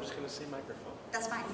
just going to say microphone. That's fine.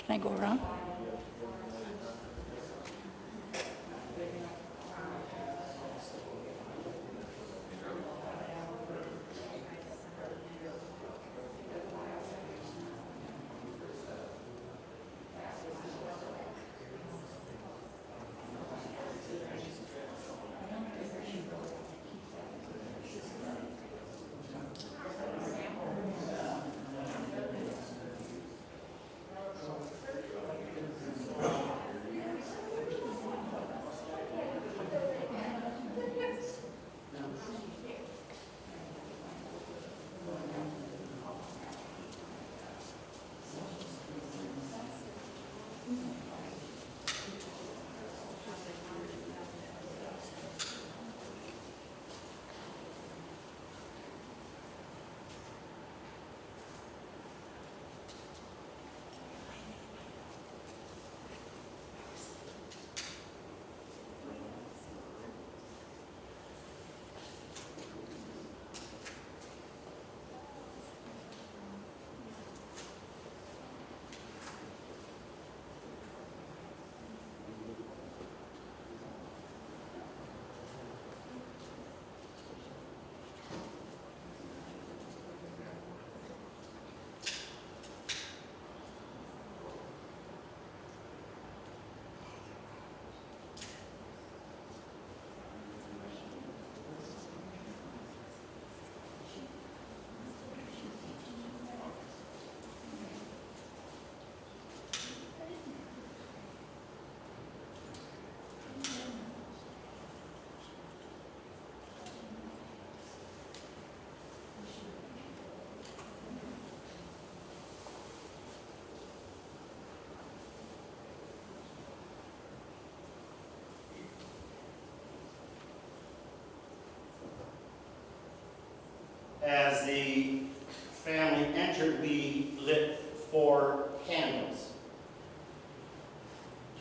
Can I go around?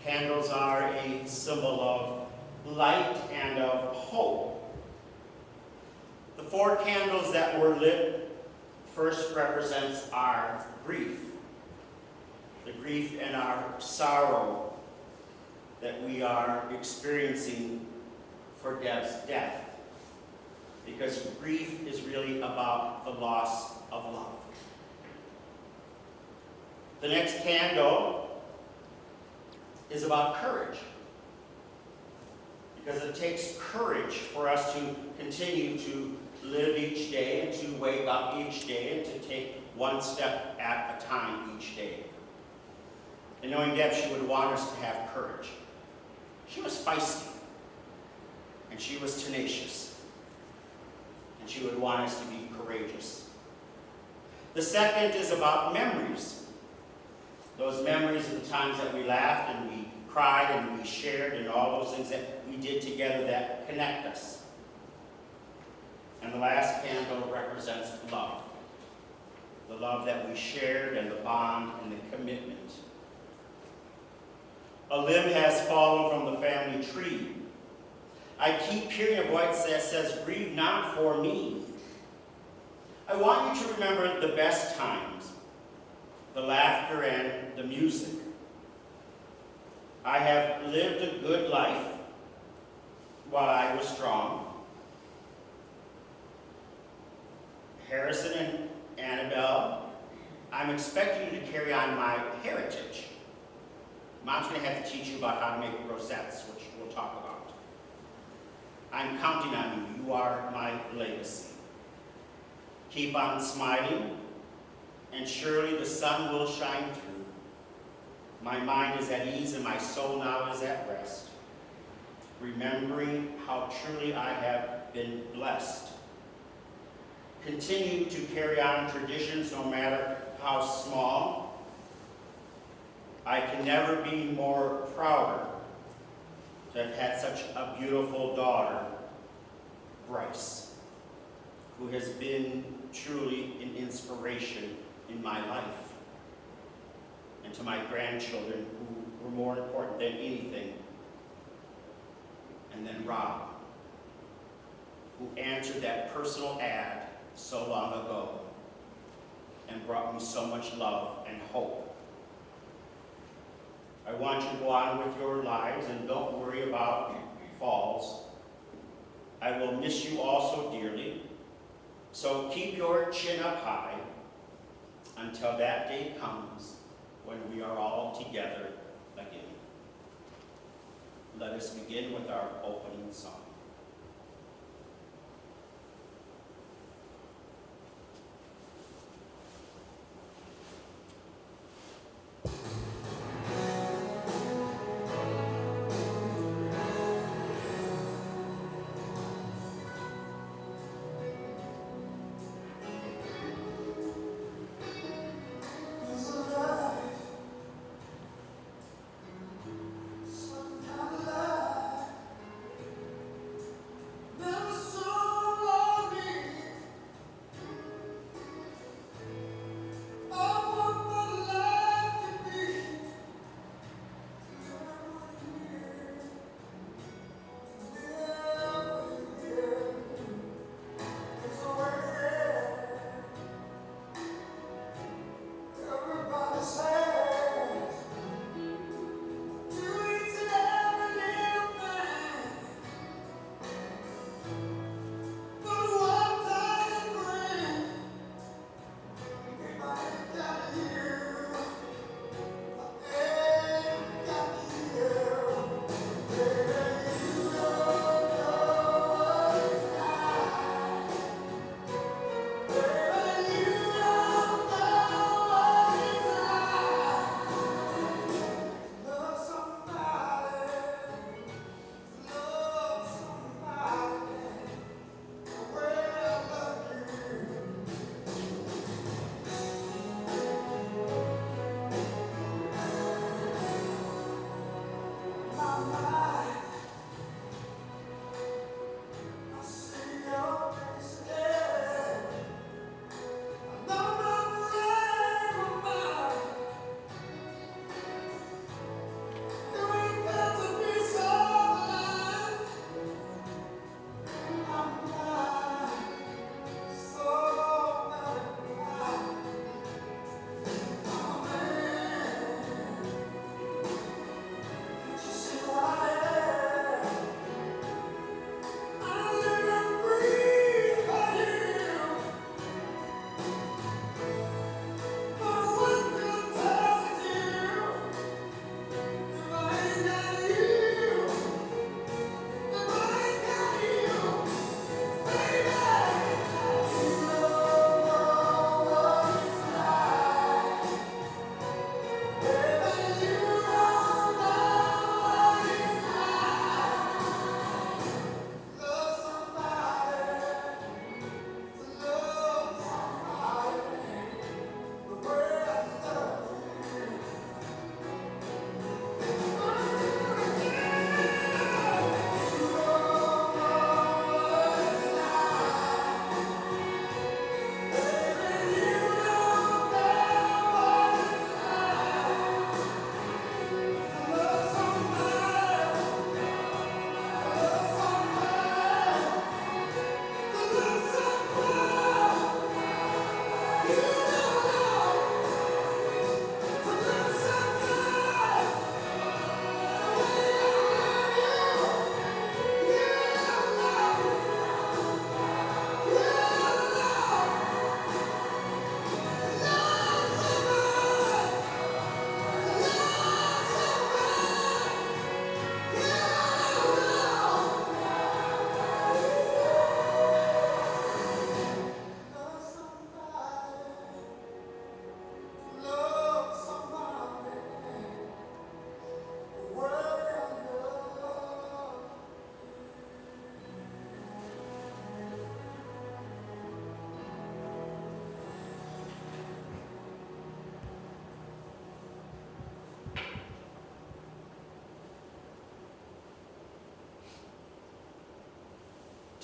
Candles are a symbol of light and of hope. The 4 candles that were lit first represents our grief. The grief and our sorrow that we are experiencing for Deb's death. Because grief is really about the loss of love. The next candle is about courage. Because it takes courage for us to continue to live each day and to wake up each day and to take one step at a time each day. And knowing Deb, she would want us to have courage. She was feisty, and she was tenacious, and she would want us to be courageous. The second is about memories. Those memories of the times that we laughed and we cried and we shared and all those things that we did together that connect us. And the last candle represents love. The love that we shared and the bond and the commitment. A limb has fallen from the family tree. I keep hearing a voice that says, "Grieve not for me." I want you to remember the best times, the laughter and the music. I have lived a good life while I was strong. Harrison and Annabelle, I'm expecting you to carry on my heritage. Mom's going to have to teach you about how to make rosettes, which we'll talk about. I'm counting on you. You are my legacy. Keep on smiling, and surely the sun will shine through. My mind is at ease and my soul now is at rest, remembering how truly I have been blessed. Continue to carry on traditions no matter how small. I can never be more prouder to have had such a beautiful daughter, Bryce, who has been truly an inspiration in my life, and to my grandchildren who were more important than anything. And then Rob, who answered that personal ad so long ago and brought me so much love and hope. I want you to go on with your lives and don't worry about falls. I will miss you all so dearly, so keep your chin up high until that day comes when we are all together again. Let us begin with our opening song.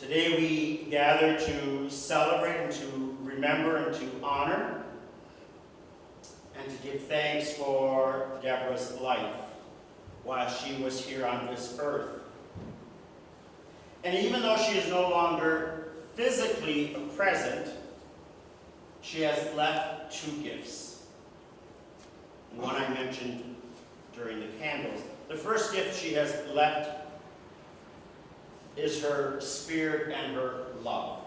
Today we gather to celebrate and to remember and to honor and to give thanks for Deborah's life while she was here on this earth. And even though she is no longer physically present, she has left two gifts. One I mentioned during the candles. The first gift she has left is her spirit and her love.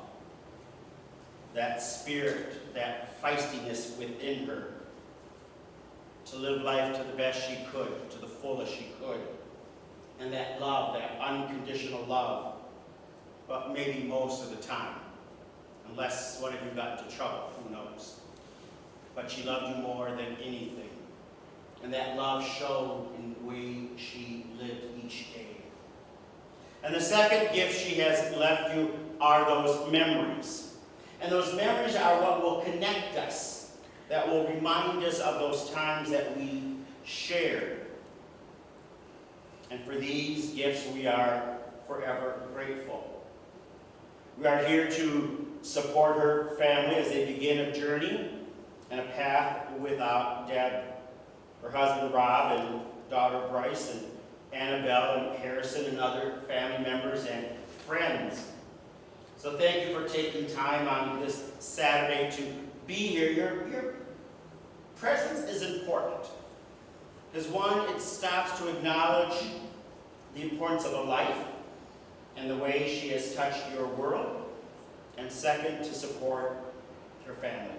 That spirit, that feistiness within her to live life to the best she could, to the fullest she could. And that love, that unconditional love, but maybe most of the time, unless one of you got into trouble, who knows. But she loved you more than anything. And that love showed in the way she lived each day. And the second gift she has left you are those memories. And those memories are what will connect us, that will remind us of those times that we shared. And for these gifts, we are forever grateful. We are here to support her family as they begin a journey and a path without Deb, her husband Rob, and daughter Bryce, and Annabelle, and Harrison, and other family members and friends. So thank you for taking time on this Saturday to be here. Your presence is important. Because one, it stops to acknowledge the importance of a life and the way she has touched your world. And second, to support your family.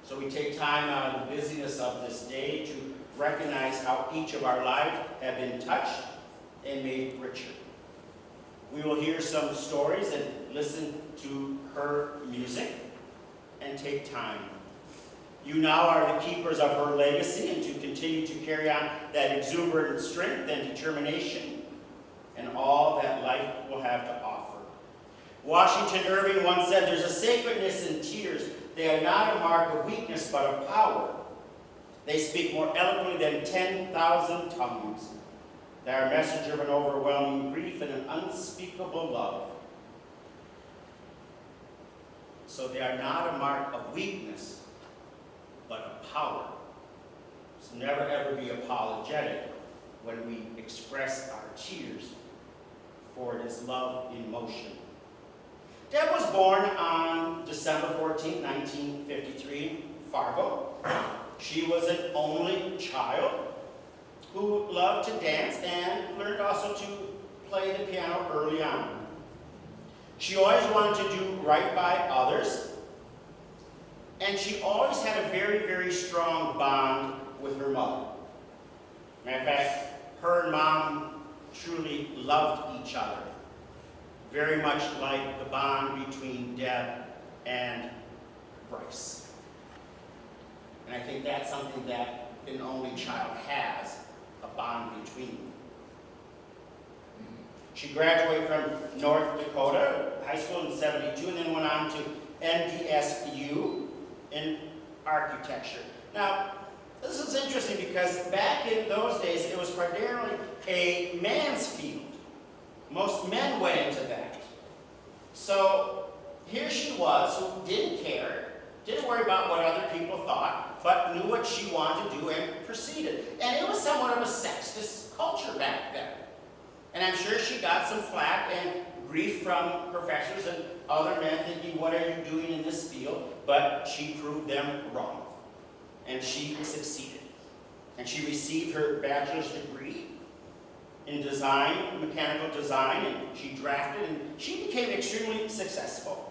So we take time out of the busyness of this day to recognize how each of our lives have been touched and made richer. We will hear some stories and listen to her music and take time. You now are the keepers of her legacy, and to continue to carry on that exuberant strength and determination and all that life will have to offer. Washington Irving once said, "There's a sacredness in tears. They are not a mark of weakness, but of power. They speak more eloquently than 10,000 tongues. They are a message of an overwhelming grief and an unspeakable love." So they are not a mark of weakness, but of power. So never ever be apologetic when we express our tears, for it is love in motion. Deb was born on December 14, 1953 in Fargo. She was an only child who loved to dance and learned also to play the piano early on. She always wanted to do right by others, and she always had a very, very strong bond with her mother. Matter of fact, her and Mom truly loved each other, very much like the bond between Deb and Bryce. And I think that's something that an only child has, a bond between them. She graduated from North Dakota High School in '72 and then went on to NDSU in architecture. Now, this is interesting because back in those days, it was primarily a man's field. Most men went into that. So here she was, who didn't care, didn't worry about what other people thought, but knew what she wanted to do and proceeded. And it was somewhat of a sexist culture back then. And I'm sure she got some flack and grief from professors and other men thinking, what are you doing in this field? But she proved them wrong. And she succeeded. And she received her bachelor's degree in design, mechanical design, and she drafted, and she became extremely successful.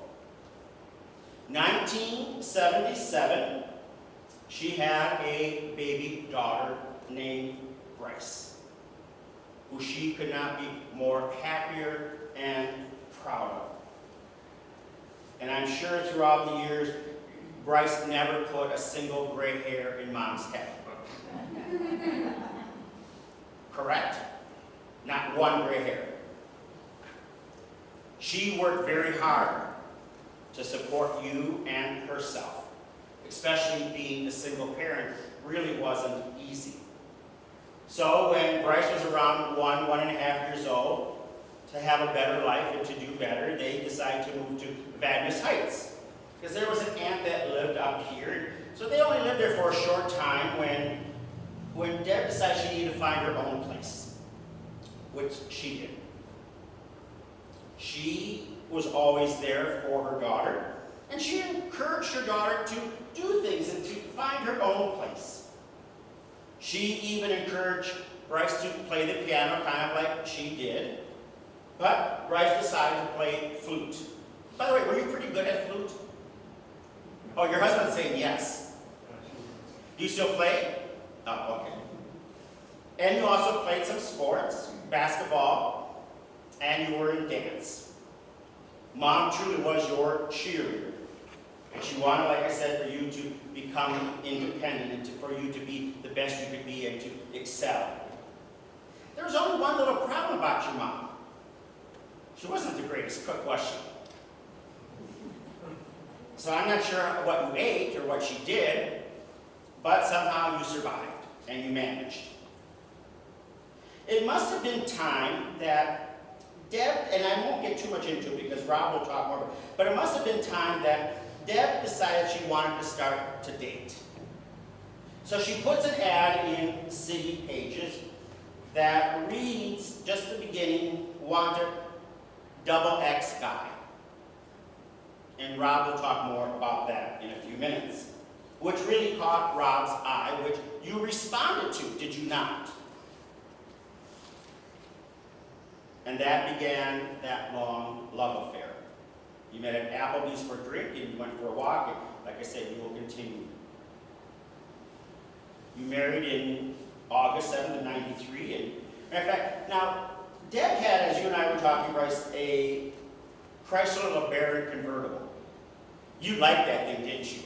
1977, she had a baby daughter named Bryce, who she could not be more happier and proud of. And I'm sure throughout the years, Bryce never put a single gray hair in Mom's head. Correct? Not one gray hair. She worked very hard to support you and herself, especially being a single parent really wasn't easy. So when Bryce was around 1.5 years old, to have a better life and to do better, they decided to move to Vadnais Heights. Because there was an aunt that lived up here. So they only lived there for a short time when Deb decided she needed to find her own place, which she did. She was always there for her daughter, and she encouraged her daughter to do things and to find her own place. She even encouraged Bryce to play the piano, kind of like she did, but Bryce decided to play flute. By the way, were you pretty good at flute? Oh, your husband's saying yes. Do you still play? Oh, okay. And you also played some sports, basketball, and you were in dance. Mom truly was your cheerleader. And she wanted, like I said, for you to become independent and for you to be the best you could be and to excel. There was only one little problem about your mom. She wasn't the greatest cook, was she? So I'm not sure what you ate or what she did, but somehow you survived and you managed. It must have been time that Deb, and I won't get too much into it because Rob will talk more, but it must have been time that Deb decided she wanted to start to date. So she puts an ad in City Pages that reads, just the beginning, wanted XX guy. And Rob will talk more about that in a few minutes. Which really caught Rob's eye, which you responded to, did you not? And that began that long love affair. You met at Applebee's for a drink, and you went for a walk, and like I said, you will continue. You married in August 7th of '93, and matter of fact, now, Deb had, as you and I were talking, Bryce, a Chrysler LeBaron convertible. You liked that thing, didn't you?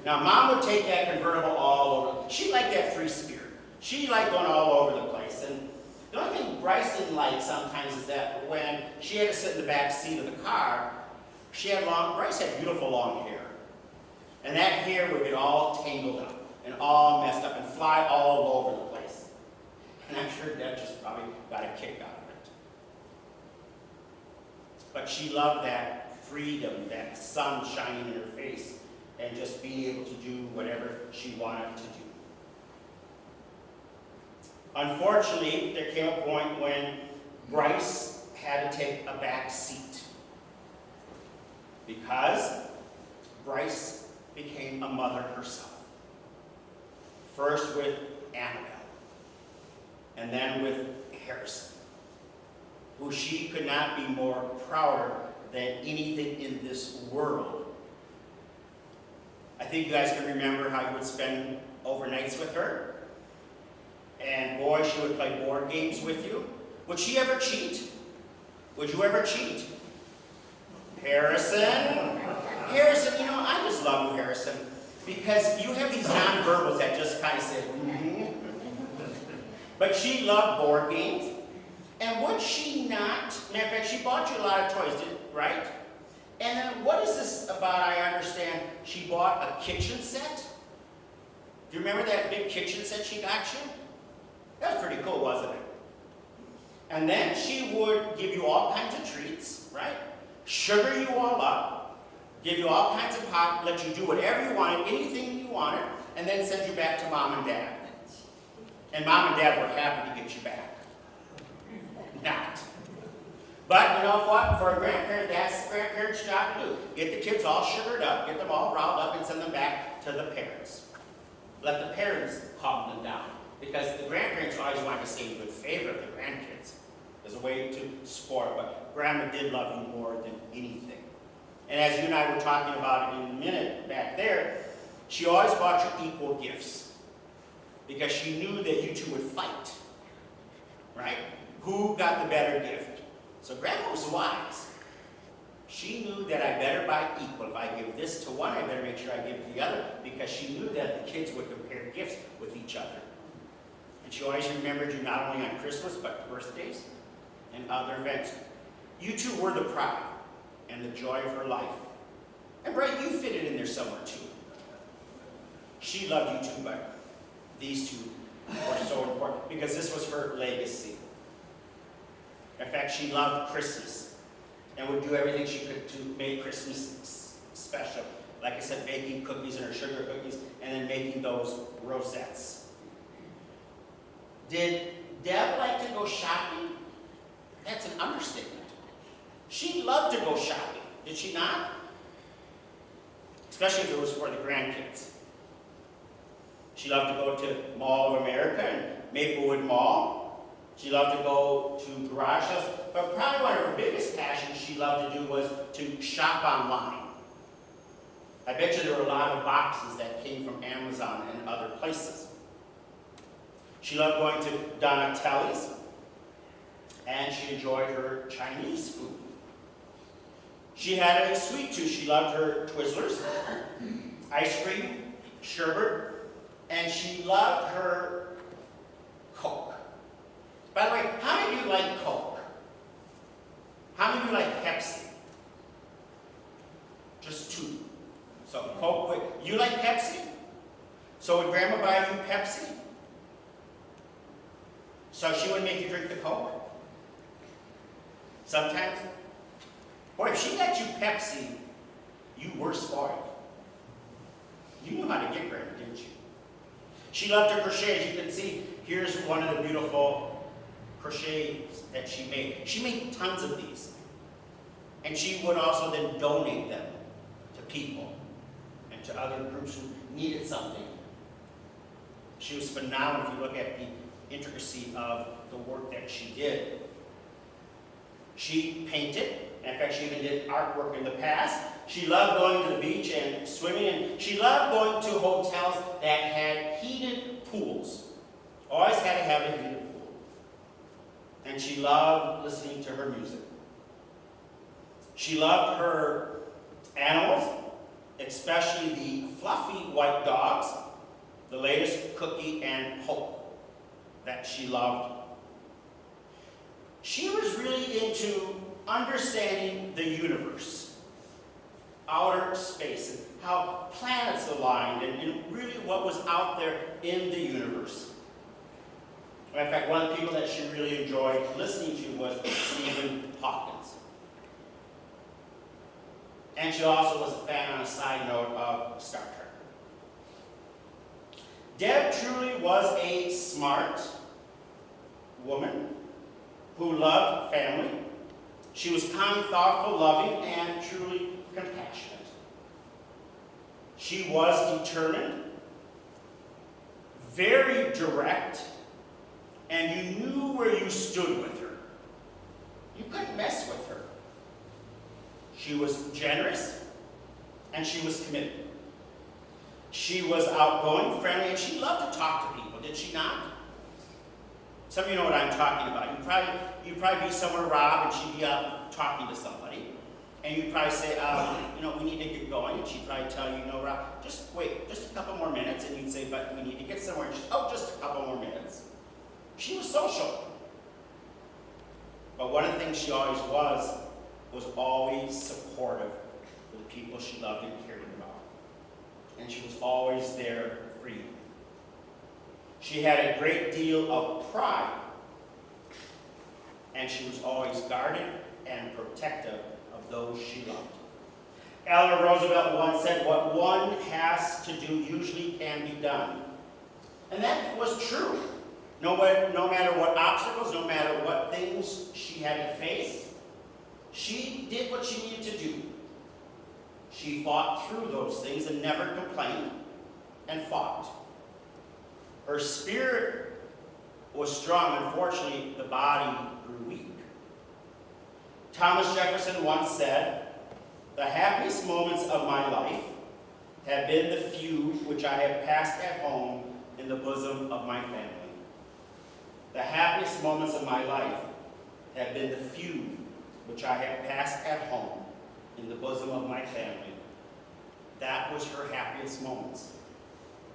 Now, Mom would take that convertible all over. She liked that free spirit. She liked going all over the place. And the only thing Bryce didn't like sometimes is that when she had to sit in the back seat of the car, Bryce had beautiful long hair. And that hair would get all tangled up and all messed up and fly all over the place. And I'm sure Deb just probably got a kick out of it. But she loved that freedom, that sun shining in her face, and just being able to do whatever she wanted to do. Unfortunately, there came a point when Bryce had to take a back seat because Bryce became a mother herself. First with Annabelle, and then with Harrison, who she could not be more prouder than anything in this world. I think you guys can remember how you would spend overnights with her. And boy, she would play board games with you. Would she ever cheat? Would you ever cheat? Harrison, you know, I just love you, Harrison, because you have these nonverbals that just kind of say, But she loved board games. And would she not, matter of fact, she bought you a lot of toys, right? And then what is this about, I understand, she bought a kitchen set? Do you remember that big kitchen set she got you? That was pretty cool, wasn't it? And then she would give you all kinds of treats, right? Sugar you all up, give you all kinds of pop, let you do whatever you wanted, anything you wanted, and then send you back to Mom and Dad. And Mom and Dad were happy to get you back. Not. But you know what? For a grandparent, that's the grandparent's job to do. Get the kids all sugared up, get them all riled up, and send them back to the parents. Let the parents calm them down. Because the grandparents always want to stay in good favor of the grandkids. As a way to spoil. But Grandma did love you more than anything. And as you and I were talking about it in a minute back there, she always bought you equal gifts. Because she knew that you two would fight. Right? Who got the better gift? So Grandma was wise. She knew that I better buy equal. If I give this to one, I better make sure I give to the other, because she knew that the kids would compare gifts with each other. And she always remembered you not only on Christmas, but birthdays and other events. You two were the pride and the joy of her life. And Bright, you fitted in there somewhere too. She loved you too, but these two were so important because this was her legacy. In fact, she loved Christmas and would do everything she could to make Christmas special. Like I said, baking cookies and her sugar cookies, and then making those rosettes. Did Deb like to go shopping? That's an understatement. She loved to go shopping, did she not? Especially if it was for the grandkids. She loved to go to Mall of America and Maplewood Mall. She loved to go to Bradshaw, but probably one of her biggest passions she loved to do was to shop online. I bet you there were a lot of boxes that came from Amazon and other places. She loved going to Donatelli's, and she enjoyed her Chinese food. She had a sweet tooth. She loved her Twizzlers, ice cream, sherbet, and she loved her Coke. By the way, how many of you like Coke? How many of you like Pepsi? Just two. So Coke, you like Pepsi? So would Grandma buy you Pepsi? So she would make you drink the Coke? Sometimes? Boy, if she got you Pepsi, you were spoiled. You knew how to get Grandma, didn't you? She loved to crochet. As you can see, here's one of the beautiful crochets that she made. She made tons of these. And she would also then donate them to people and to other groups who needed something. She was phenomenal if you look at the intricacy of the work that she did. She painted. In fact, she even did artwork in the past. She loved going to the beach and swimming, and she loved going to hotels that had heated pools. Always had to have a heated pool. And she loved listening to her music. She loved her animals, especially the fluffy white dogs, the latest Cookie and Hope that she loved. She was really into understanding the universe, outer space, and how planets aligned, and really what was out there in the universe. In fact, one of the people that she really enjoyed listening to was Stephen Hawkins. And she also was a fan, on a side note, of Star Trek. Deb truly was a smart woman who loved family. She was kind, thoughtful, loving, and truly compassionate. She was determined, very direct, and you knew where you stood with her. You couldn't mess with her. She was generous, and she was committed. She was outgoing, friendly, and she loved to talk to people, did she not? Some of you know what I'm talking about. You'd probably be somewhere, Rob, and she'd be out talking to somebody. And you'd probably say, we need to get going. And she'd probably tell you, Rob, just wait, just a couple more minutes. And you'd say, but we need to get somewhere. And she'd, just a couple more minutes. She was social. But one of the things she always was always supportive for the people she loved and cared about. And she was always there for you. She had a great deal of pride, and she was always guarded and protective of those she loved. Eleanor Roosevelt once said, what one has to do usually can be done. And that was true. No matter what obstacles, no matter what things she had to face, she did what she needed to do. She fought through those things and never complained, and fought. Her spirit was strong. Unfortunately, the body grew weak. Thomas Jefferson once said, the happiest moments of my life have been the few which I have passed at home in the bosom of my family. The happiest moments of my life have been the few which I have passed at home in the bosom of my family. That was her happiest moments,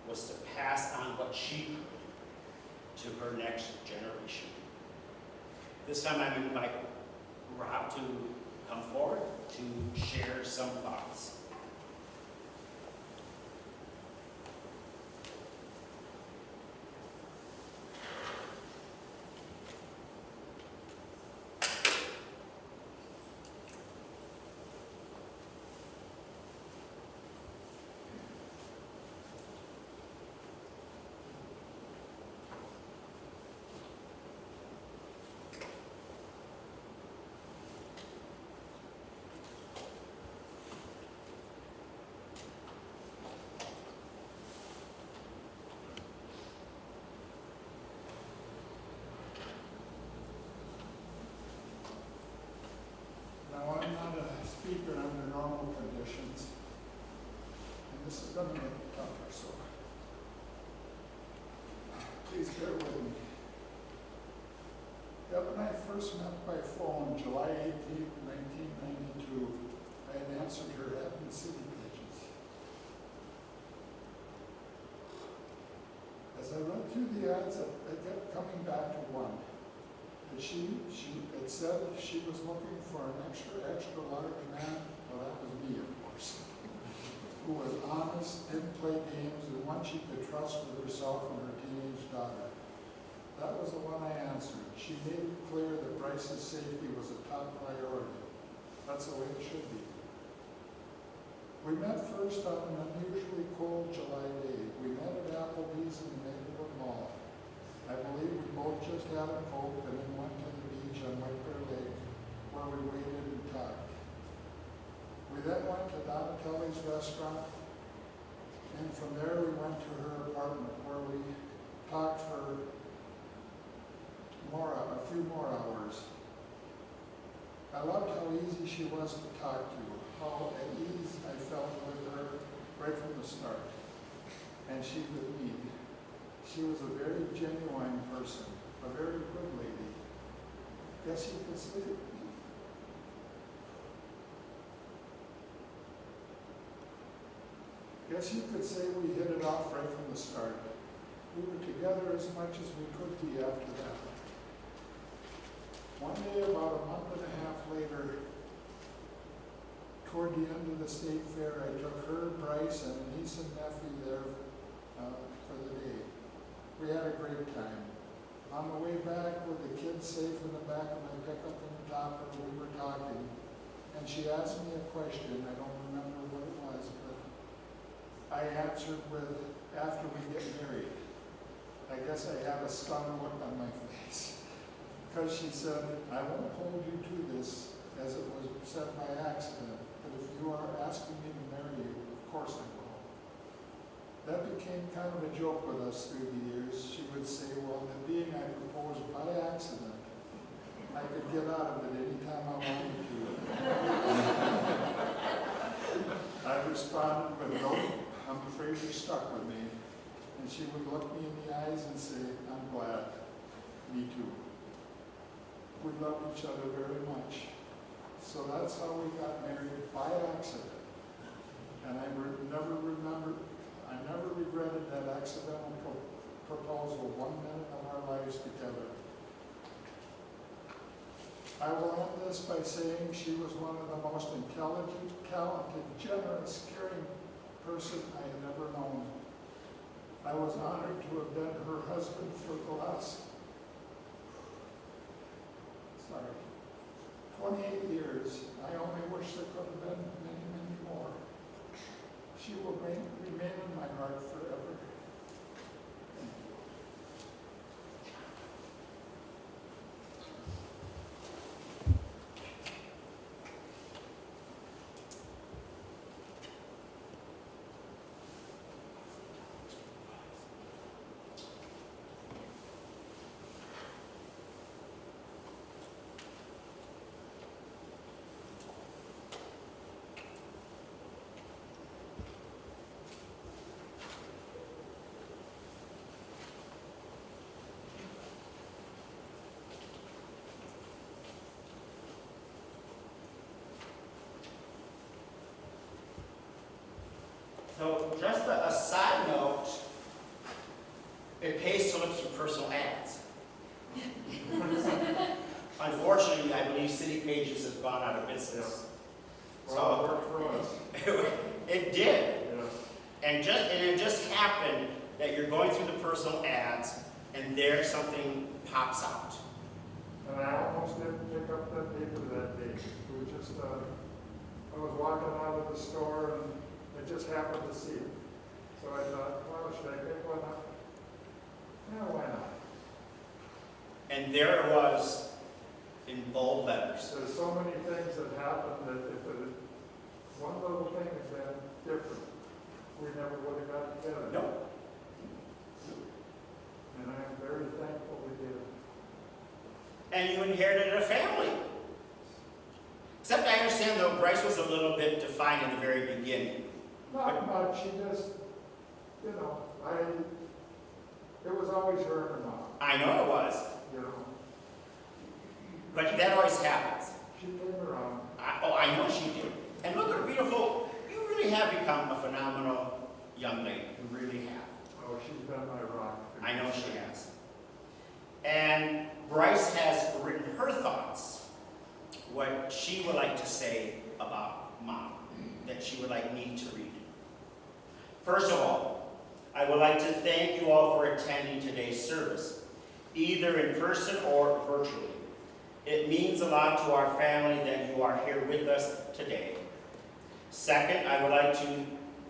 was to pass on what she could to her next generation. This time I'm going to invite Rob to come forward to share some thoughts. bear with me. Deb and I first met by phone July 18th, 1992. I had answered her Happy City pages. As I read through the ads, I kept coming back to one. And she had said she was looking for an extra large man. Well, that was me, of course. Who was honest, didn't play games, and one she could trust with herself and her teenage daughter. That was the one I answered. She made it clear that Bryce's safety was a top priority. That's the way it should be. We met first on an unusually cold July day. We met at Applebee's in the neighborhood mall. I believe we both just had a Coke and then went to the beach on White Bear Lake, where we waited and talked. We then went to Donatelli's restaurant, and from there we went to her apartment, where we talked for a few more hours. I loved how easy she was to talk to, how at ease I felt with her right from the start, and she with me. She was a very genuine person, a very good lady. Guess you could say we hit it off right from the start. We were together as much as we could be after that. One day, about a month and a half later, toward the end of the state fair, I took her, Bryce, and niece and nephew there for the day. We had a great time. On the way back, with the kids safe in the back of my pickup in the top, and we were talking, and she asked me a question. I don't remember what it was, but I answered with, after we get married. I guess I had a stunned look on my face. Because she said, I won't hold you to this, as it was said by accident, but if you are asking me to marry you, of course I will. That became kind of a joke with us through the years. She would say, well, the being I proposed by accident, I could get out of it anytime I wanted to. I responded with, no, I'm afraid you're stuck with me. And she would look me in the eyes and say, I'm glad. Me too. We loved each other very much. So that's how we got married by accident. And I never regretted that accidental proposal 1 minute of our lives together. I will end this by saying she was one of the most intelligent, talented, generous, caring person I had ever known. I was honored to have been her husband for the last 28 years. I only wish there could have been many, many more. She will remain in my heart forever. Thank you. So just a side note, it pays to look through personal ads. Unfortunately, I believe City Pages has gone out of business. Yeah. Well, it worked for us. It did. Yeah. And it just happened that you're going through the personal ads and there something pops out. And I almost didn't pick up that paper that day. We just, I was walking out of the store and I just happened to see it. So I thought, well, should I pick one up? Yeah, why not? And there it was in bold letters. There's so many things that happen that if one little thing had been different, we never would have got together. Nope. And I'm very thankful we did. And you inherited a family. Except I understand, though, Bryce was a little bit defined in the very beginning. Not much. She just, you know, it was always her and her mom, I know it was, you know. but that always happens. She turned around. I know she did. And look at her beautiful, you really have become a phenomenal young lady. You really have. Oh, she's been my rock. I know she has. And Bryce has written her thoughts, what she would like to say about Mom, that she would like me to read. First of all, I would like to thank you all for attending today's service, either in person or virtually. It means a lot to our family that you are here with us today. Second, I would like to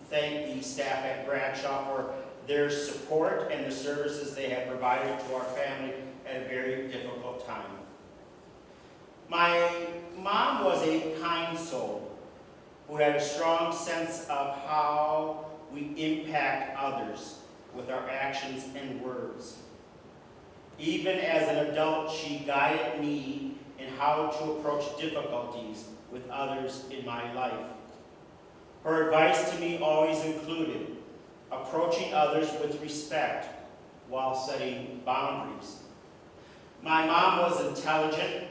thank the staff at Bradshaw for their support and the services they have provided to our family at a very difficult time. My mom was a kind soul who had a strong sense of how we impact others with our actions and words. Even as an adult, she guided me in how to approach difficulties with others in my life. Her advice to me always included approaching others with respect while setting boundaries. My mom was intelligent.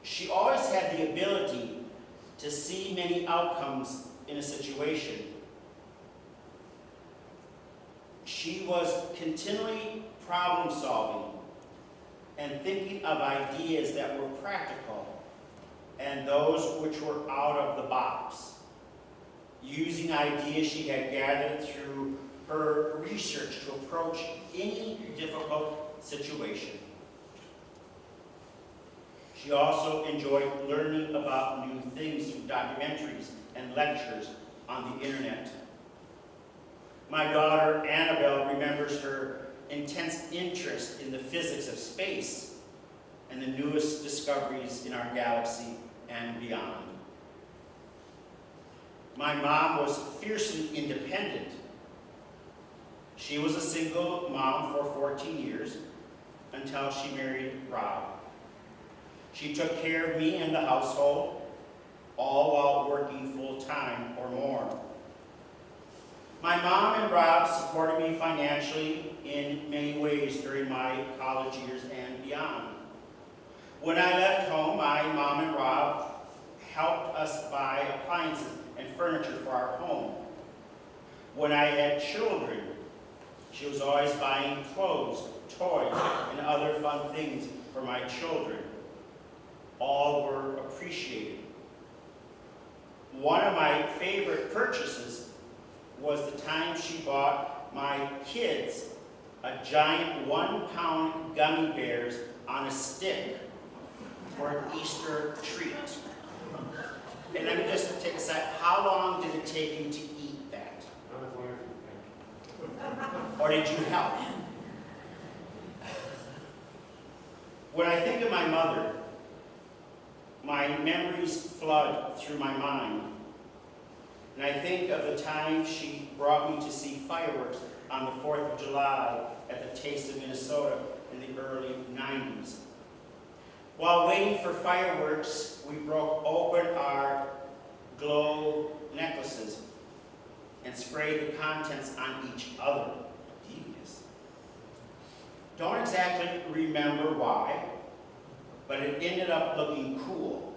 She always had the ability to see many outcomes in a situation. She was continually problem solving and thinking of ideas that were practical and those which were out of the box, using ideas she had gathered through her research to approach any difficult situation. She also enjoyed learning about new things through documentaries and lectures on the internet. My daughter, Annabelle, remembers her intense interest in the physics of space and the newest discoveries in our galaxy and beyond. My mom was fiercely independent. She was a single mom for 14 years until she married Rob. She took care of me and the household, all while working full-time or more. My mom and Rob supported me financially in many ways during my college years and beyond. When I left home, my mom and Rob helped us buy appliances and furniture for our home. When I had children, she was always buying clothes, toys, and other fun things for my children. All were appreciated. One of my favorite purchases was the time she bought my kids a giant 1-pound gummy bears on a stick for an Easter treat. And let me just take a sec. How long did it take you to eat that? Or did you help? When I think of my mother, my memories flood through my mind. And I think of the time she brought me to see fireworks on the 4th of July at the Taste of Minnesota in the early 90s. While waiting for fireworks, we broke open our glow necklaces and sprayed the contents on each other. Devious. Don't exactly remember why, but it ended up looking cool,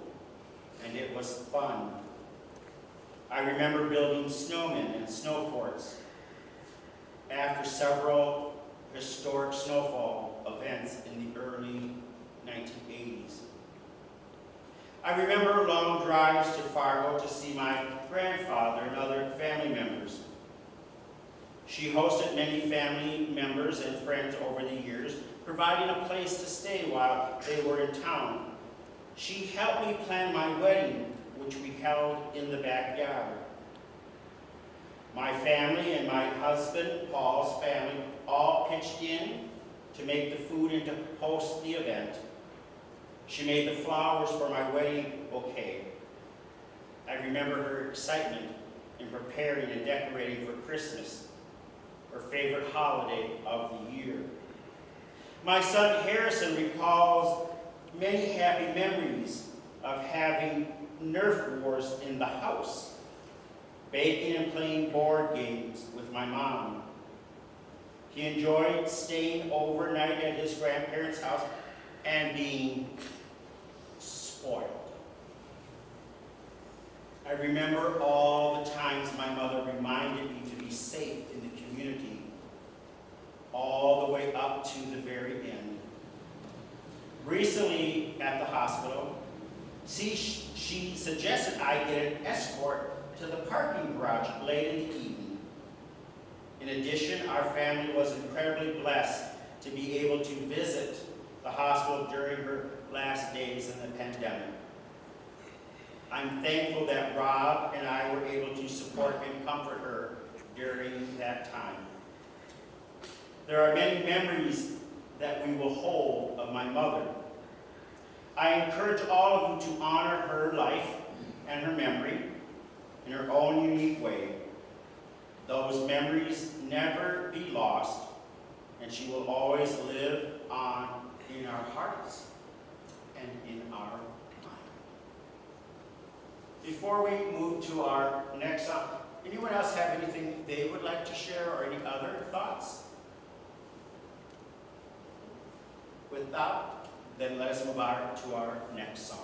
and it was fun. I remember building snowmen and snow forts after several historic snowfall events in the early 1980s. I remember long drives to Fargo to see my grandfather and other family members. She hosted many family members and friends over the years, providing a place to stay while they were in town. She helped me plan my wedding, which we held in the backyard. My family and my husband, Paul's family, all pitched in to make the food and to host the event. She made the flowers for my wedding bouquet. I remember her excitement in preparing and decorating for Christmas, her favorite holiday of the year. My son Harrison recalls many happy memories of having Nerf wars in the house, baking and playing board games with my mom. He enjoyed staying overnight at his grandparents' house and being spoiled. I remember all the times my mother reminded me to be safe in the community, all the way up to the very end. Recently at the hospital, she suggested I get an escort to the parking garage late in the evening. In addition, our family was incredibly blessed to be able to visit the hospital during her last days in the pandemic. I'm thankful that Rob and I were able to support and comfort her during that time. There are many memories that we will hold of my mother. I encourage all of you to honor her life and her memory in her own unique way. Those memories never be lost, and she will always live on in our hearts and in our mind. Before we move to our next song, anyone else have anything they would like to share or any other thoughts? Without, then let us move on to our next song.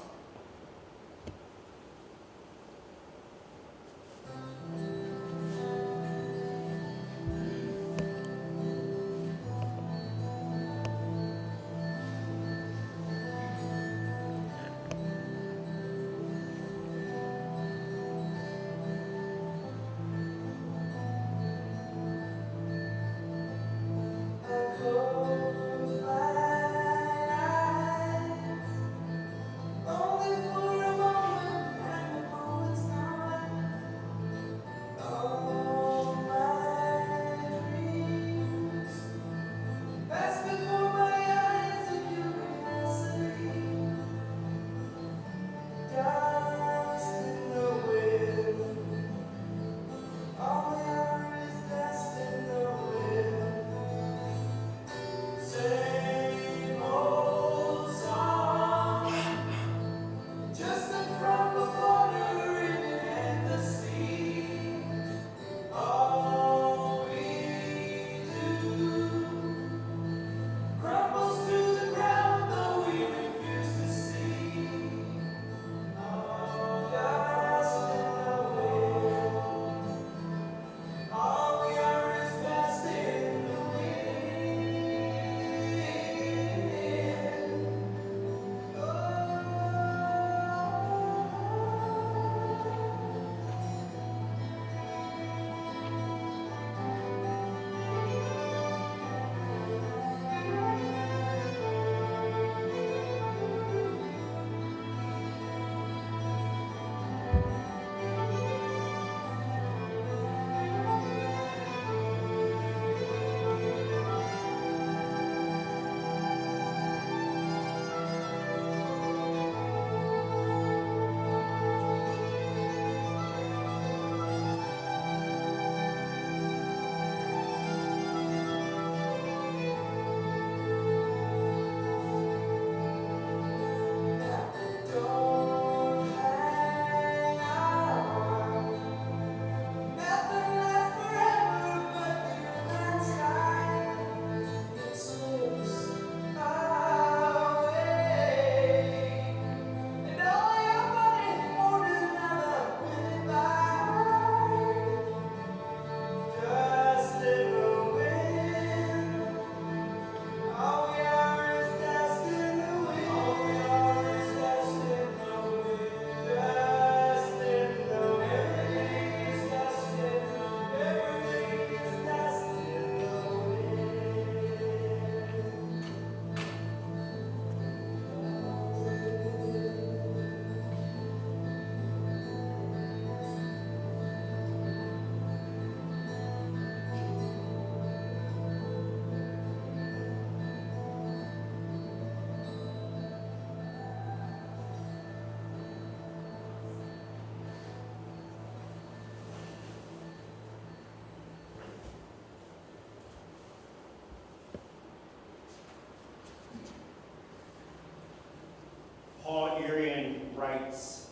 Paul Urian writes,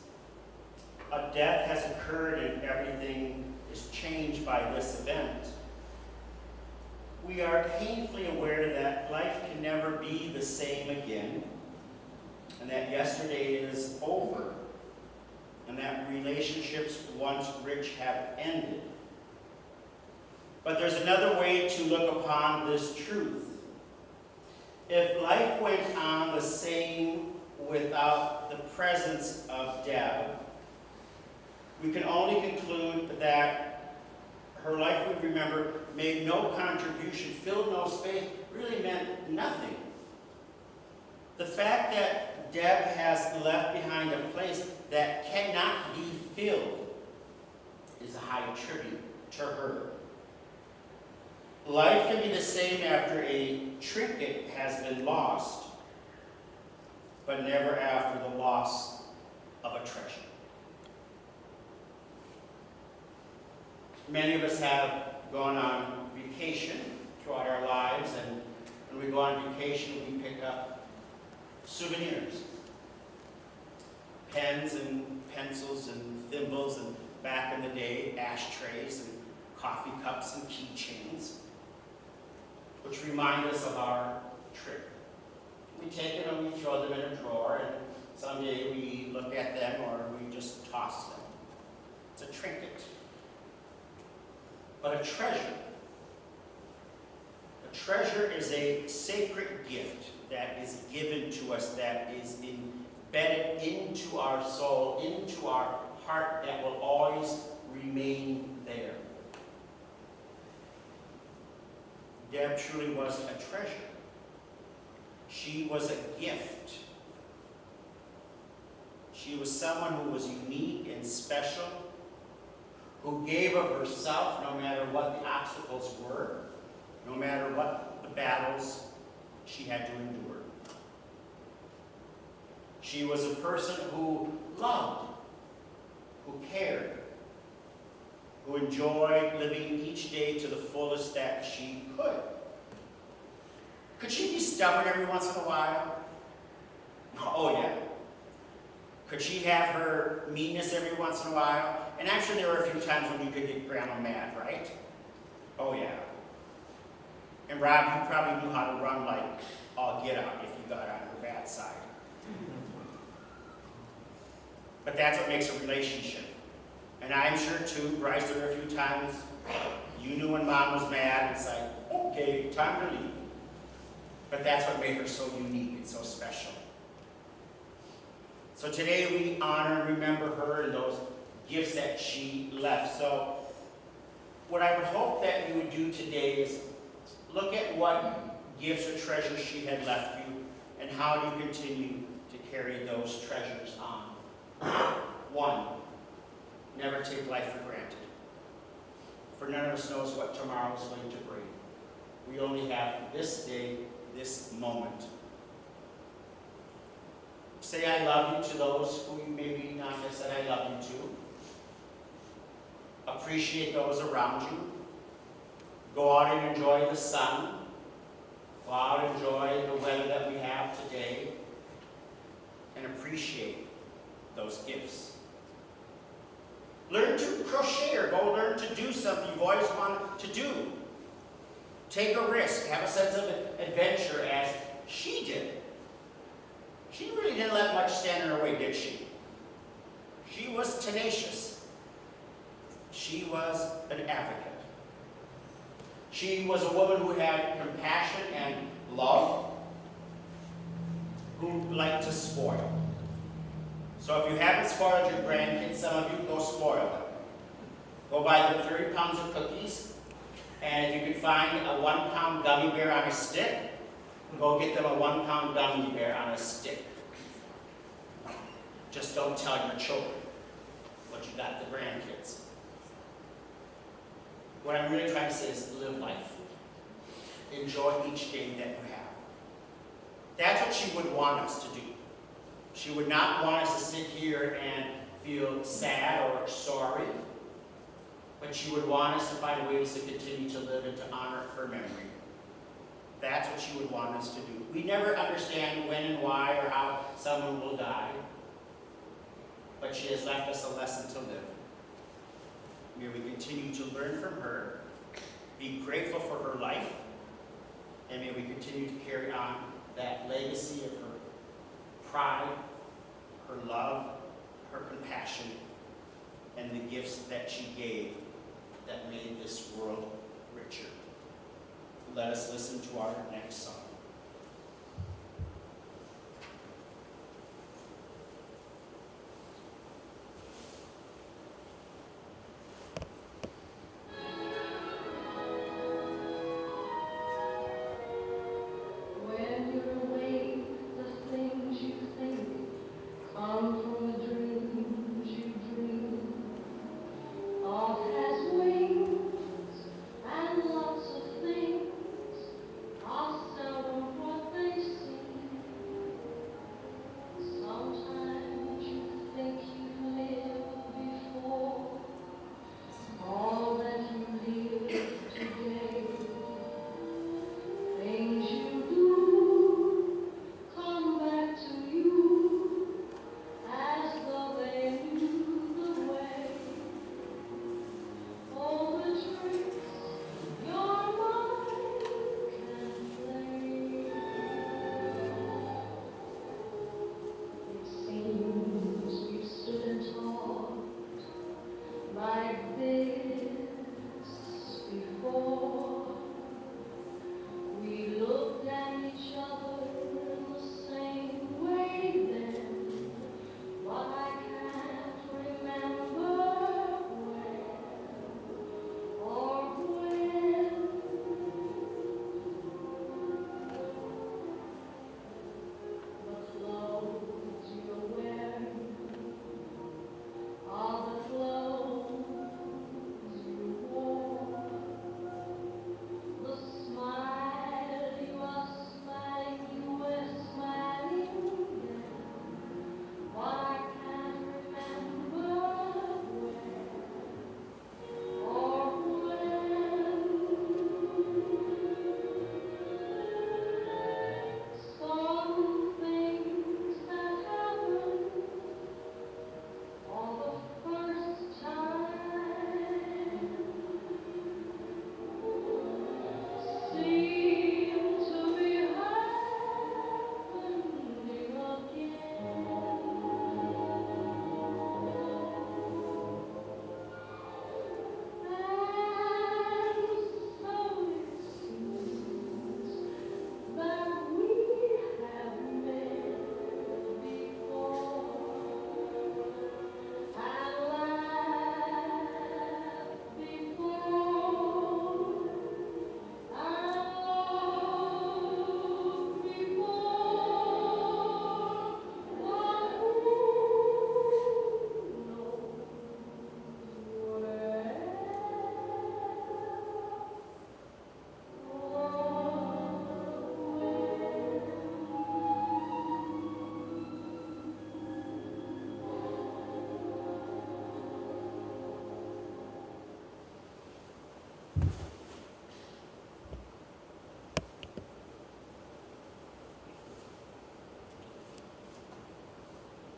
"A death has occurred and everything is changed by this event. we are painfully aware that life can never be the same again, and that yesterday is over, and that relationships once rich have ended. But there's another way to look upon this truth. If life went on the same without the presence of Deb, we can only conclude that her life, we remember, made no contribution, filled no space, really meant nothing. The fact that Deb has left behind a place that cannot be filled is a high tribute to her. Life can be the same after a trinket has been lost, but never after the loss of a treasure. Many of us have gone on vacation throughout our lives, and when we go on vacation, we pick up souvenirs. Pens and pencils and thimbles, and back in the day, ashtrays and coffee cups and keychains, which remind us of our trip. We take them and we throw them in a drawer, and someday we look at them or we just toss them. It's a trinket. But a treasure is a sacred gift that is given to us, that is embedded into our soul, into our heart, that will always remain there. Deb truly was a treasure. She was a gift. She was someone who was unique and special, who gave of herself no matter what the obstacles were, no matter what the battles she had to endure. She was a person who loved, who cared, who enjoyed living each day to the fullest that she could. Could she be stubborn every once in a while? Oh, yeah. Could she have her meanness every once in a while? And I'm sure there were a few times when you could get Grandma mad, right? Oh, yeah. And Rob, you probably knew how to run like all get out if you got on her bad side. But that's what makes a relationship. And I'm sure, too, Bryce, there were a few times you knew when Mom was mad, and it's like, okay, time to leave. But that's what made her so unique and so special. So today we honor and remember her and those gifts that she left. So what I would hope that you would do today is look at what gifts or treasures she had left you, and how do you continue to carry those treasures on. 1, never take life for granted. For none of us knows what tomorrow is going to bring. We only have this day, this moment. Say I love you to those who you maybe not have said I love you to. Appreciate those around you. Go out and enjoy the sun. Go out and enjoy the weather that we have today. And appreciate those gifts. Learn to crochet, or go learn to do something you've always wanted to do. Take a risk. Have a sense of adventure as she did. She really didn't let much stand in her way, did she? She was tenacious. She was an advocate. She was a woman who had compassion and love, who liked to spoil. So if you haven't spoiled your grandkids, some of you, go spoil them. Go buy them 30 pounds of cookies, and if you can find a 1-pound gummy bear on a stick, go get them a 1-pound gummy bear on a stick. Just don't tell your children what you got the grandkids. What I'm really trying to say is live life. Enjoy each day that you have. That's what she would want us to do. She would not want us to sit here and feel sad or sorry, but she would want us to find ways to continue to live and to honor her memory. That's what she would want us to do. We never understand when and why or how someone will die, but she has left us a lesson to live. May we continue to learn from her, be grateful for her life, And may we continue to carry on that legacy of her pride, her love, her compassion, and the gifts that she gave that made this world richer. Let us listen to our next song.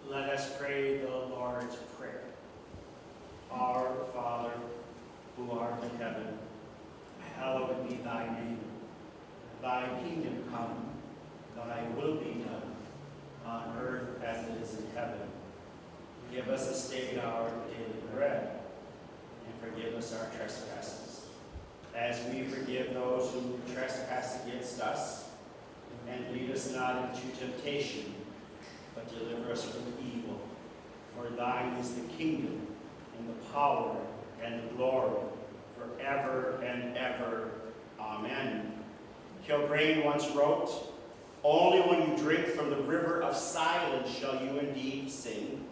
Let us pray the Lord's Prayer. Our Father, who art in heaven, hallowed be thy name. Thy kingdom come, thy will be done, on earth as it is in heaven. Give us this day our daily bread, and forgive us our trespasses, as we forgive those who trespass against us. And lead us not into temptation, but deliver us from evil. For thine is the kingdom, and the power, and the glory, forever and ever. Amen. Kilbrain once wrote, "Only when you drink from the river of silence shall you indeed sing.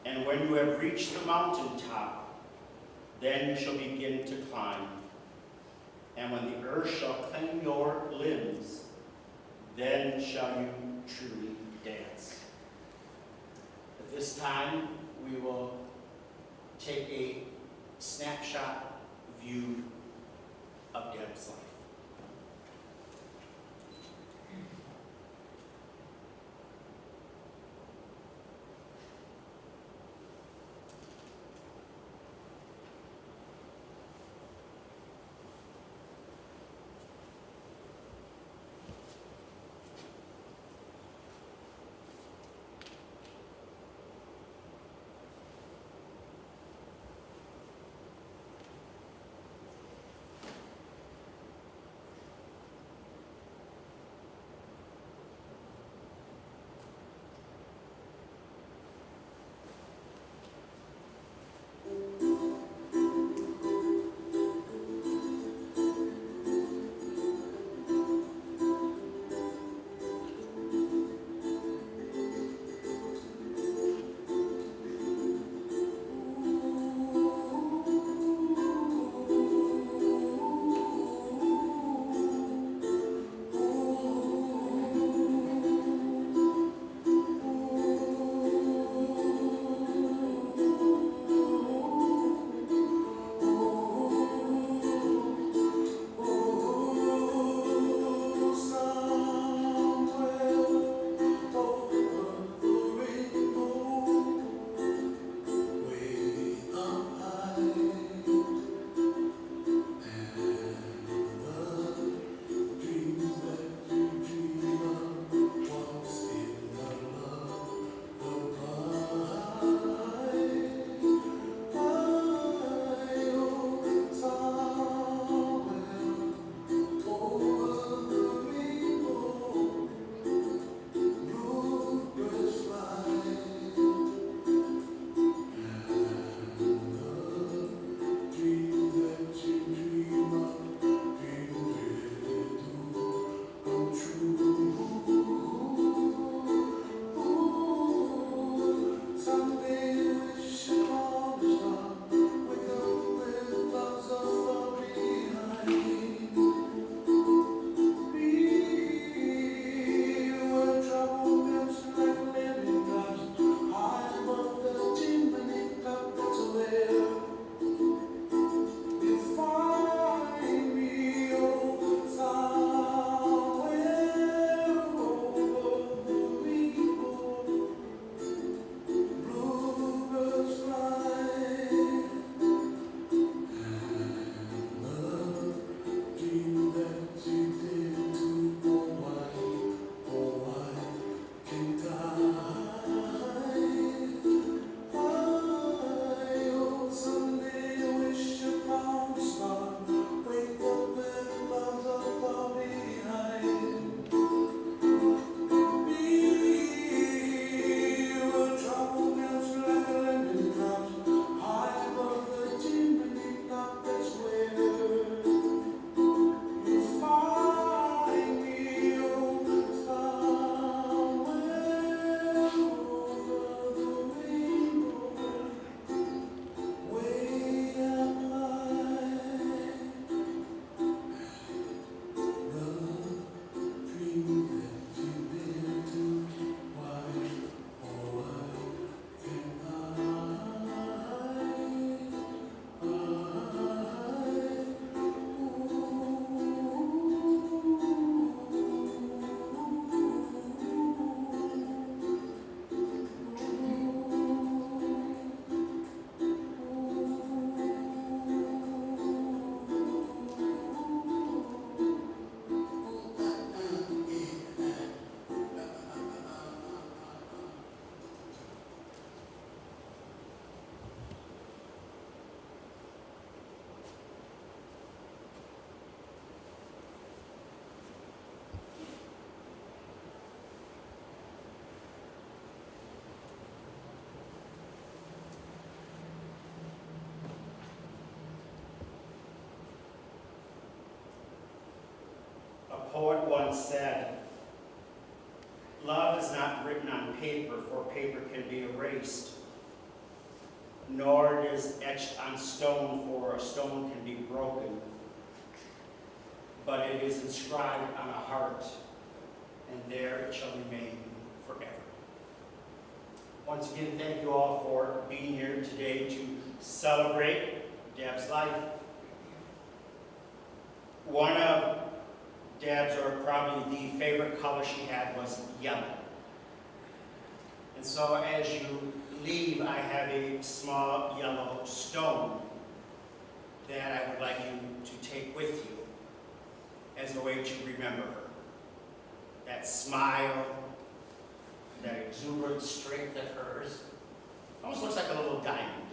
And when you have reached the mountaintop, then you shall begin to climb. And when the earth shall claim your limbs, then shall you truly dance." At this time, we will take a snapshot view of Deb's life. poet once said, "Love is not written on paper, for paper can be erased, nor it is etched on stone, for a stone can be broken, but it is inscribed on a heart, and there it shall remain forever." Once again, thank you all for being here today to celebrate Deb's life. One of Deb's, or probably the favorite color she had, was yellow. And so as you leave, I have a small yellow stone that I would like you to take with you as a way to remember her. That smile, that exuberant strength of hers, almost looks like a little diamond.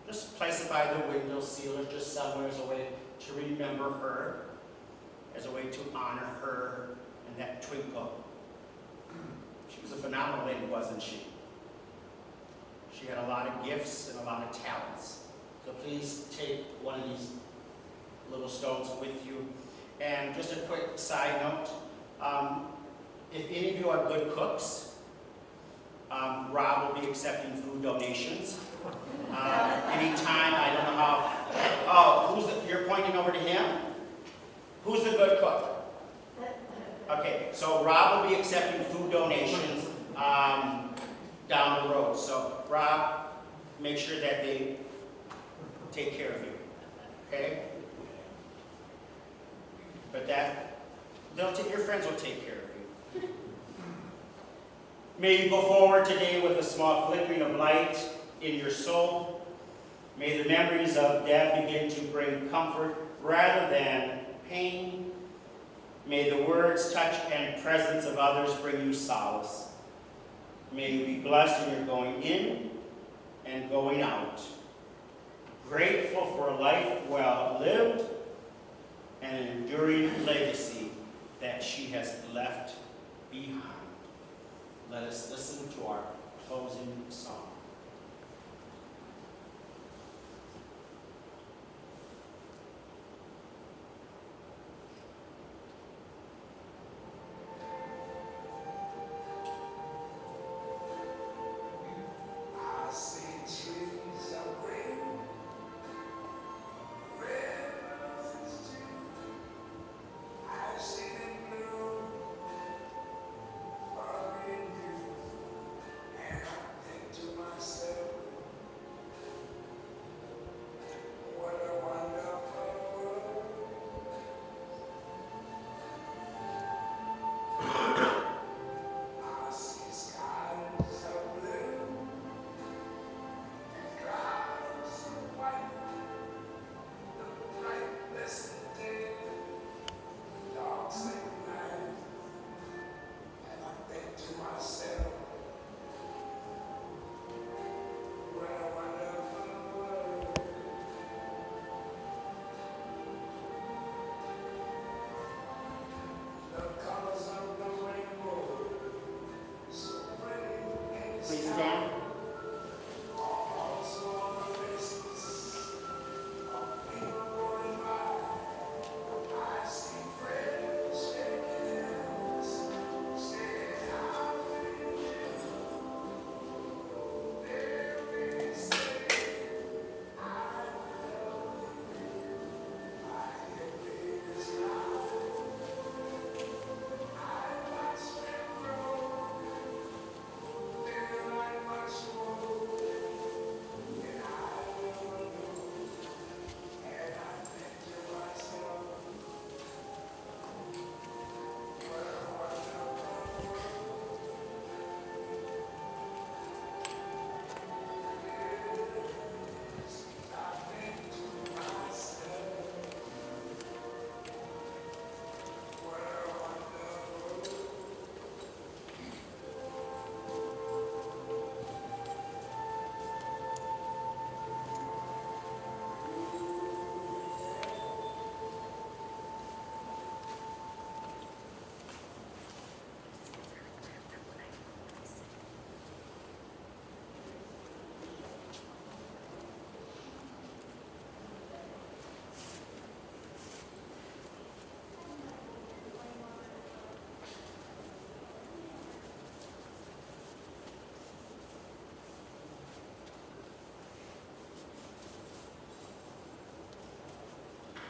Just place it by the windowsill or just somewhere as a way to remember her, as a way to honor her and that twinkle. She was a phenomenal lady, wasn't she? She had a lot of gifts and a lot of talents. So please take one of these little stones with you. And just a quick side note, if any of you are good cooks, Rob will be accepting food donations. Anytime, I don't know how. Oh, you're pointing over to him? Who's the good cook? Okay, so Rob will be accepting food donations down the road. So Rob, make sure that they take care of you, okay? But your friends will take care of you. May you go forward today with a small flickering of light in your soul. May the memories of Deb begin to bring comfort rather than pain. May the words, touch, and presence of others bring you solace. May you be blessed in your going in and going out. Grateful for a life well lived and an enduring legacy that she has left behind. Let us listen to our closing song.